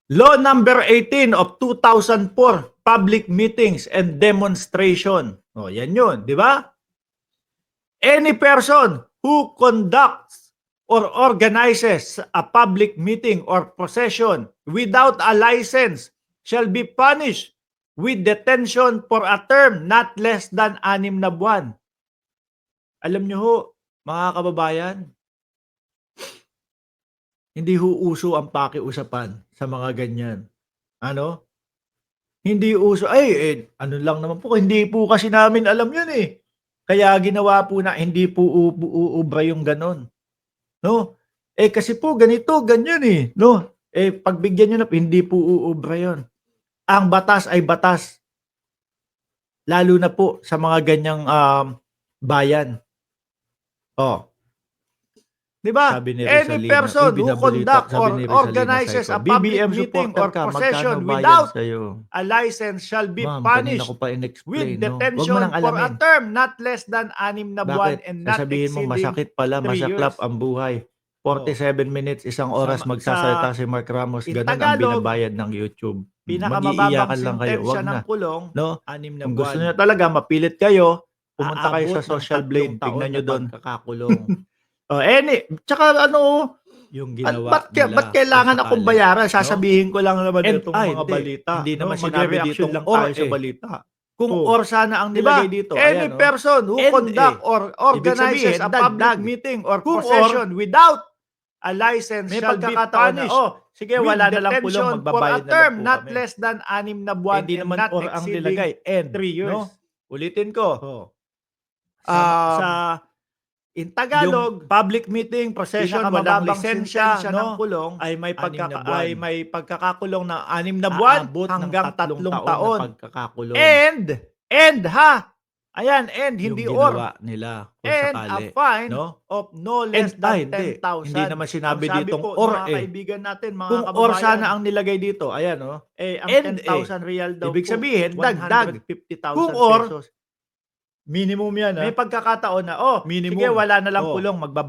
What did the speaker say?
Law number 18 of 2004, public meetings and demonstration. O, yan yun, di ba? Any person who conducts or organizes a public meeting or procession without a license shall be punished with detention for a term not less than 6 na buwan. Alam nyo ho, mga kababayan, hindi ho uso ang pakiusapan sa mga ganyan. Ano? Hindi uso. Ano lang naman po. Hindi po kasi namin alam yun eh. Kaya ginawa po na hindi po uubra yung ganon. No? Kasi po ganito, ganyan eh. No? Pagbigyan nyo na, hindi po uubra yun. Ang batas ay batas. Lalo na po sa mga ganyang bayan. Oh. Diba? Any person who conduct or organizes a public meeting or procession without a license shall be punished with detention for a term not less than 6 na buwan and not Sabihin mo exceeding masakit pala, 3 masaklap years. ang buhay. 47 minutes, 1 oras magsasalita si Mark Ramos. in Ganun ang Tagalog, binabayad ng YouTube. Pinakamababang Mag-iiyakan lang kayo. sentensya Wag ng na. kulong, No? 6 na Kung gusto buwan. niyo talaga, mapilit kayo, pumunta kayo Aabot sa ng Social 3 Blade. taon Tignan nyo na doon. pagkakakulong. Tsaka ano, Yung ginawa ba't kailangan kung akong sakali, bayaran? no? Sasabihin ko lang naman itong mga hindi. balita. Hindi naman sinabi Magre-reaction ditong lang or tayo sa balita. Kung Oh. or sana ang Diba? nilagay dito. Any Ayan, person who conduct or organizes a public dagdag. meeting or Kung procession without a license may shall be pagkakataon na, punished sige, with wala na lang kulong, detention for a magbabayad na term lang po not kami. less than 6 na buwan Hindi and naman not or ang exceeding nilagay. 3 years. No? Ulitin ko. Sa in Tagalog, Yung public meeting, procession, walang pinakamababang lisensya, sentensya ng kulong ay may, 6 na buwan. may pagkakakulong na 6 na buwan Aabot ng hanggang 3 taon. na pagkakakulong. And ha, ayan, and hindi yung or. ginawa nila kung And sakali. a fine No? of no less than 10,000. Hindi naman sinabi Ang sabi ditong po, or mga kaibigan natin, mga Kung kababayan, or sana ang nilagay dito, ayan ang and 10,000 real daw ibig po, sabihin, dagdag. 150,000 Kung or, pesos. minimum yan. May pagkakataon na, Minimum. sige, wala na lang Oh. kulong,